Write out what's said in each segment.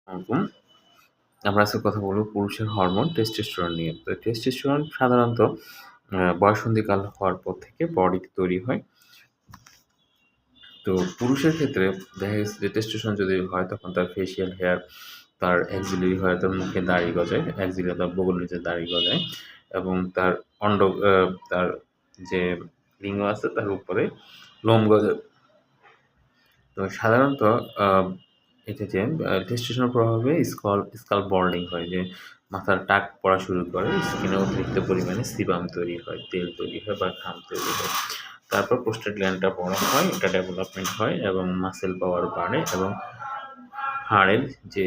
হুম, আমরা আজকে কথা বলব পুরুষের হরমোন টেস্টোস্টেরন নিয়ে। তো টেস্টোস্টেরন সাধারণত বয়ঃসন্ধিকাল হওয়ার পর থেকে বডিতে তৈরি হয়। তো পুরুষের ক্ষেত্রে দেখা গেছে যে টেস্টোস্টেরন যদি হয় তখন তার ফেসিয়াল হেয়ার, তার অ্যাক্সিলারি হয় তার মুখে দাড়ি গজায়, অ্যাক্সিলা তার বগলের নিচে দাড়ি গজায় এবং তার অন্ড আ তার যে লিঙ্গ আছে তার উপরে লোম গজায়। তো সাধারণত আ এটা যে টেস্টোস্টেরনের প্রভাবে স্কাল্প বল্ডিং হয় যে মাথার টাক পড়া শুরু করে, স্কিনে অতিরিক্ত পরিমাণে সিবাম তৈরি হয়, তেল তৈরি হয় বা ঘাম তৈরি হয়। তারপর প্রোস্টেট গ্ল্যান্ডটা বড় হয়, এটা ডেভেলপমেন্ট হয় এবং মাসল পাওয়ার বাড়ে এবং হাড়ের যে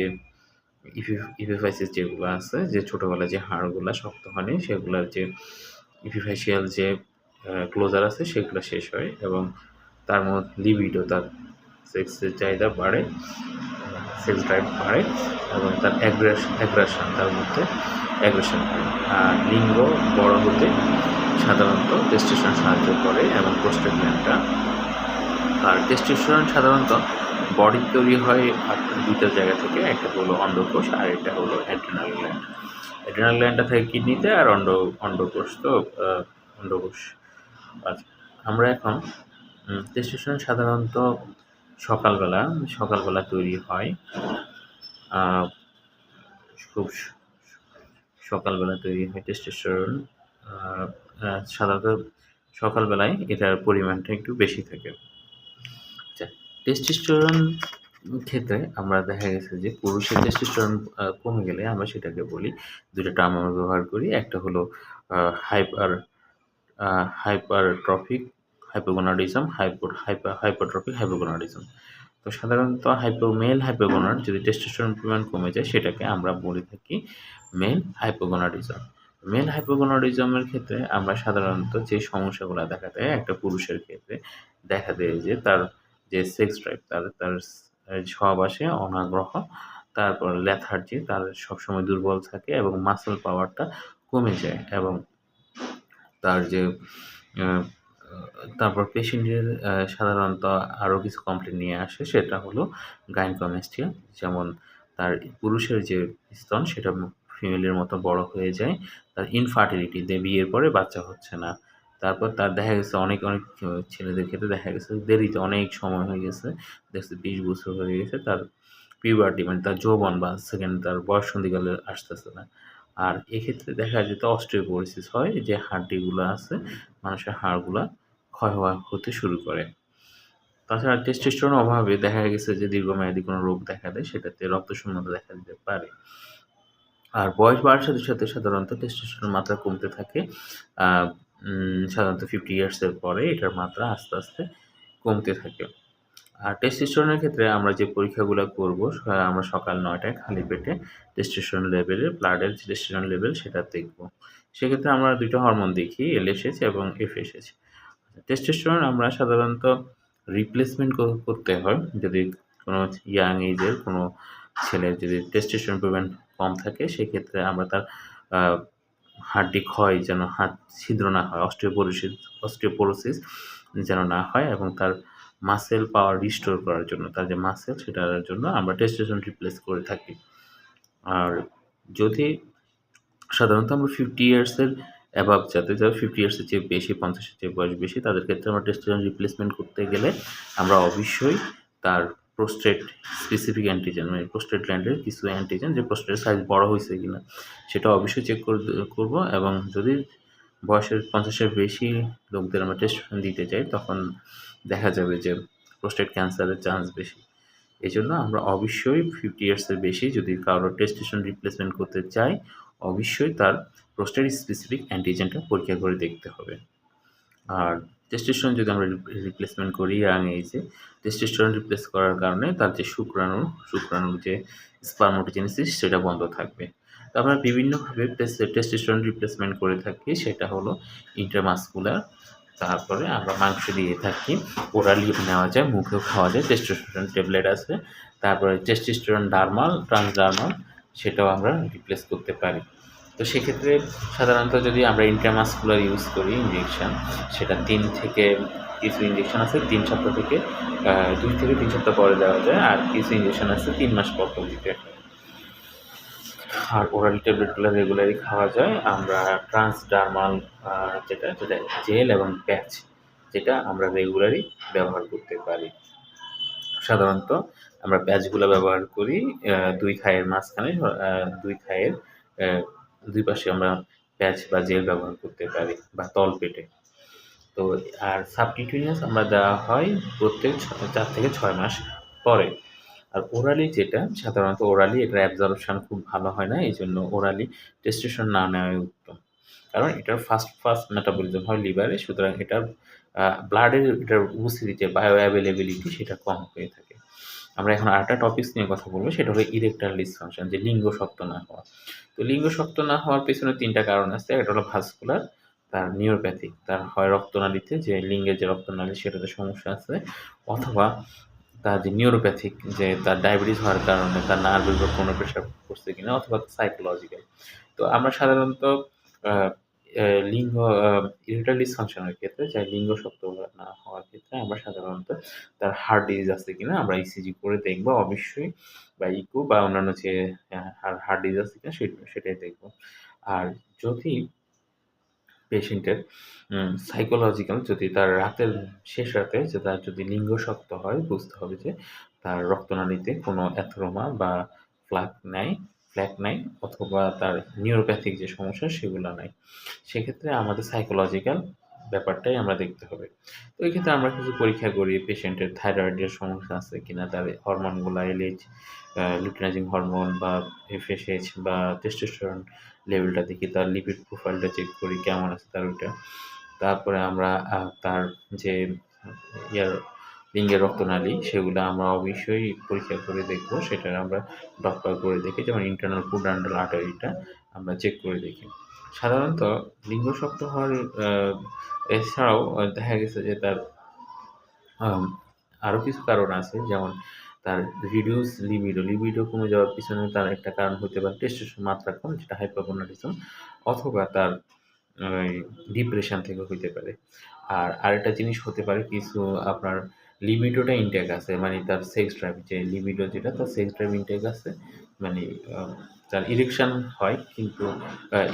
ইপিফাইসিস যেগুলো আছে, যে ছোটবেলায় যে হাড়গুলা শক্ত হয়নি সেগুলার যে ইপিফাইশিয়াল যে ক্লোজার আছে সেগুলো শেষ হয় এবং তার লিবিডো তার সেক্সের চাহিদা বাড়ে, সেক্স ড্রাইভ বাড়ে এবং তার অ্যাগ্রাশন তার মধ্যে অ্যাগ্রেশন হয়। আর লিঙ্গ বড় হতে সাধারণত টেস্টোস্টেরন সাহায্য করে এবং প্রোস্টেট গ্ল্যান্ডটা। আর টেস্টোস্টেরন সাধারণত বডির তৈরি হয় দুইটা জায়গা থেকে, একটা হলো অন্ডকোষ আর এটা হলো অ্যাড্রিনাল গ্ল্যান্ড। অ্যাড্রিনাল গ্ল্যান্ডটা থাকে কিডনিতে আর অন্ডকোষ তো অন্ডকোষ। আচ্ছা, আমরা এখন টেস্টোস্টেরন সাধারণত সকালবেলা তৈরি হয়। খুব সকালবেলা তৈরি হয় টেস্টোস্টেরন। সাধারণত সকালবেলায় এটার পরিমাণটা একটু বেশি থাকে। আচ্ছা, টেস্টোস্টেরন ক্ষেত্রে আমরা দেখা গেছে যে পুরুষের টেস্টোস্টেরন কমে গেলে আমরা সেটাকে বলি, ২ টা টার্ম আমরা ব্যবহার করি। একটা হলো আ হাইপার আ হাইপারট্রফিক হাইপোগোনাডিজম, হাইপারট্রফিক হাইপোগোনাডিজম। তো সাধারণত মেল হাইপোগোনাড যদি টেস্টোস্টেরন পরিমাণ কমে যায় সেটাকে আমরা বলে থাকি মেল হাইপোগোনাডিজম। মেল হাইপোগোনাডিজমের ক্ষেত্রে আমরা সাধারণত যে সমস্যাগুলা দেখা দেয় একটা পুরুষের ক্ষেত্রে দেখা দেয় যে তার যে সেক্স ড্রাইভ তার সহবাসে অনাগ্রহ, তারপর লেথার্জি তার সবসময় দুর্বল থাকে এবং মাসল পাওয়ারটা কমে যায় এবং তার যে আ তারপর পেশেন্টের সাধারণত আরও কিছু কমপ্লেইন নিয়ে আসে সেটা হলো গাইনোকোমাস্টিয়া, যেমন তার পুরুষের যে স্তন সেটা ফিমেলের মতো বড় হয়ে যায়। তার ইনফার্টিলিটি বিয়ের পরে বাচ্চা হচ্ছে না। তারপর তার দেখা গেছে অনেক ছেলেদের ক্ষেত্রে দেখা গেছে দেরিতে অনেক সময় হয়ে গেছে। দেখছে ২০ বছর হয়ে গেছে তার পিউবার্টি মানে তার যৌবন বা তার বয়ঃসন্ধিকালে আসতেছে না। আর এক্ষেত্রে দেখা যেত অস্টিওপোরোসিস হয়, যে হাড্ডিগুলা আছে মানুষের হাড়গুলা ক্ষয় হতে শুরু করে। তাছাড়া টেস্টোস্টেরন অভাবে দেখা গেছে যে দীর্ঘমেয়াদী কোনো রোগ দেখা দেয়, সেটাতে রক্তশূন্যতা দেখা দিতে পারে। আর বয়স বাড়ার সাথে, সাথে সাধারণত টেস্টোস্টেরনের মাত্রা কমতে থাকে। আ সাধারণত 50 ইয়ার্স এর পরে এটার মাত্রা আস্তে, আস্তে কমতে থাকে। আর টেস্টোস্টেরনের ক্ষেত্রে আমরা যে পরীক্ষাগুলা করব, আমরা সকাল ৯ টায় খালি পেটে টেস্টোস্টেরন লেভেলের ব্লাডের যে টেস্টোস্টেরন লেভেল সেটা দেখব। সেক্ষেত্রে আমরা ২ টা হরমোন দেখি, LH এবং FSH। টেস্টোস্টেরন আমরা সাধারণত রিপ্লেসমেন্ট করতে হয় যদি কোনো ইয়াং এজের কোনো ছেলের যদি টেস্টোস্টেরন পরিমাণ কম থাকে, সেক্ষেত্রে আমরা তার আ হাড্ডি ক্ষয় যেন ছিদ্র না হয়, অস্টিওপোরোসিস যেন না হয় এবং তার মাসল পাওয়ার রিস্টোর করার জন্য, তার যে মাসল সেটার জন্য আমরা টেস্টোস্টেরন রিপ্লেস করে থাকি। আর যদি সাধারণত আমরা 50 ইয়ার্স এর অ্যাবাভ যাদের 50 ইয়ার্স এর চেয়ে বেশি, 50 এর চেয়ে বয়স বেশি তাদের ক্ষেত্রে আমরা টেস্টোস্টেরন রিপ্লেসমেন্ট করতে গেলে আমরা অবশ্যই তার প্রোস্টেট স্পেসিফিক অ্যান্টিজেন মানে প্রোস্টেট গ্ল্যান্ডের কিছু অ্যান্টিজেন যে প্রোস্টেটের সাইজ বড় হইছে কিনা সেটা অবশ্যই চেক করব এবং যদি বয়সের 50 এর বেশি লোকদের আমরা টেস্টোস্টেরন দিতে যাই তখন দেখা যাবে যে প্রোস্টেট ক্যান্সারের চান্স বেশি। এজন্য আমরা অবশ্যই 50 ইয়ার্স এর বেশি যদি কারো টেস্টোস্টেরন রিপ্লেসমেন্ট করতে চাই, অবশ্যই তার প্রোস্টেট স্পেসিফিক অ্যান্টিজেনটা পরীক্ষা করে দেখতে হবে। আর টেস্টোস্টেরন যদি আমরা রিপ্লেসমেন্ট করি ইয়াং এজে, টেস্টোস্টেরন রিপ্লেস করার কারণে তার যে শুক্রাণুর যে স্পারমাটোজেনেসিস সেটা বন্ধ থাকবে। তো আমরা বিভিন্নভাবে টেস্টোস্টেরন রিপ্লেসমেন্ট করে থাকি, সেটা হলো ইন্ট্রামাসকুলার, তারপরে আমরা মাংস দিয়ে থাকি, ওরালিও নেওয়া যায়, মুখেও খাওয়া যায়, টেস্টোস্টেরন ট্যাবলেট আছে। তারপরে টেস্টোস্টেরন ট্রান্সডার্মাল সেটাও আমরা রিপ্লেস করতে পারি। তো সেক্ষেত্রে সাধারণত যদি আমরা ইন্ট্রামাসকুলার ইউজ করি ইনজেকশন, সেটা ৩ থেকে কিছু ইনজেকশন আছে ৩ সপ্তাহ থেকে ২ থেকে ৩ সপ্তাহ পরে দেওয়া যায়। আর কিছু ইনজেকশন আছে ৩ মাস পর দিতে হয়। আর ওরাল ট্যাবলেটগুলো রেগুলারই খাওয়া যায়। আমরা ট্রান্সডার্মাল যেটা জেল এবং প্যাচ যেটা আমরা রেগুলারই ব্যবহার করতে পারি। সাধারণত আমরা প্যাচগুলো ব্যবহার করি ২ থাইয়ের মাঝখানে ২ থাইয়ের অ্যা ২ পাশে আমরা প্যাচ বা জেল ব্যবহার করতে পারি বা তলপেটে। তো আর সাবকিউটেনিয়াস আমরা দেওয়া হয় প্রত্যেক ৪ থেকে ৬ মাস পরে। আর ওরালি যেটা সাধারণত ওরালি এটার অ্যাবজর্পশন খুব ভালো হয় না। এজন্য ওরালি টেস্টোস্টেরন না নেওয়াই উত্তম। কারণ এটার ফাস্ট মেটাবলিজম হয় লিভারে। সুতরাং এটার ব্লাডের এটার উপস্থিতিতে বায়ো অ্যাভেইলেবিলিটি সেটা কম হয়ে থাকে। আমরা এখন আরেকটা টপিকস নিয়ে কথা বলব সেটা হলো ইরেকটাইল ডিসফাংশন যে লিঙ্গ শক্ত না হওয়া। তো লিঙ্গ শক্ত না হওয়ার পেছনে ৩ টা কারণ আছে। একটা হলো ভাস্কুলার, তার নিউরোপ্যাথিক, তার হয় রক্তনালীতে যে লিঙ্গের যে রক্তনালী সেটাতে সমস্যা আছে অথবা তার যে নিউরোপ্যাথিক যে তার ডায়াবেটিস হওয়ার কারণে তার নার্ভের উপর কোনো প্রেশার পড়ছে কিনা অথবা সাইকোলজিক্যাল। তো আমরা সাধারণত আ এ লিঙ্গ ইরেকটাইল ডিসফাংশনের ক্ষেত্রে যে লিঙ্গ শক্ত না হওয়ার ক্ষেত্রে আমরা সাধারণত তার হার্ট ডিজিজ আছে কিনা আমরা ইসিজি করে দেখব অবশ্যই বা ইকো বা অন্যান্য যে হার্ট ডিজিজ আছে কিনা সেটাই দেখব। আর যদি পেশেন্টের সাইকোলজিক্যাল যদি তার রাতের শেষ রাতে যে তার যদি লিঙ্গ শক্ত হয় বুঝতে হবে যে তার রক্তনালীতে কোনো অ্যাথেরোমা বা ফ্লাক নাই ফ্ল্যাক নাই অথবা তার নিউরোপ্যাথিক যে সমস্যা সেগুলো নাই। সেক্ষেত্রে আমাদের সাইকোলজিক্যাল ব্যাপারটাই আমরা দেখতে হবে। তো এই ক্ষেত্রে আমরা কিছু পরীক্ষা করি পেশেন্টের থাইরয়েডের সমস্যা আছে কিনা, তার হরমোনগুলা LH, লুটিনাজিং হরমোন বা FSH বা টেস্টোস্টেরন লেভেলটা দেখি, তার লিপিড প্রোফাইলটা চেক করি কেমন আছে তার ওইটা। তারপরে আমরা তার যে ইয়ার লিঙ্গের রক্তনালী সেগুলো আমরা অবশ্যই পরীক্ষা করে দেখব। সেটা আমরা ডপ্লার করে দেখি যেমন ইন্টারনাল পুডান্ডাল আর্টারিটা আমরা চেক করে দেখি। সাধারণত লিঙ্গ শক্ত হওয়ার এছাড়াও দেখা গেছে যে তার আম আরো কিছু কারণ আছে যেমন তার রিডিউস লিবিডো কমে যাওয়ার পিছনে তার একটা কারণ হতে পারে টেস্টোস্টেরন মাত্রা কম যেটা হাইপোগোনাডিজম অথবা তার ওই ডিপ্রেশন থেকে হইতে পারে। আর আরেকটা জিনিস হতে পারে কিছু আপনার লিবিডোটা ইনটেক আছে মানে তার সেক্স ড্রাইভ যে লিবিডো যেটা তার সেক্স ড্রাইভ ইনটেক আছে মানে আ তার ইরেকশন হয় কিন্তু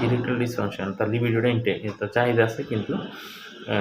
ইরেকটাইল ডিসফাংশন তার লিবিডোটা ইনটেক তার চাহিদা আছে কিন্তু আ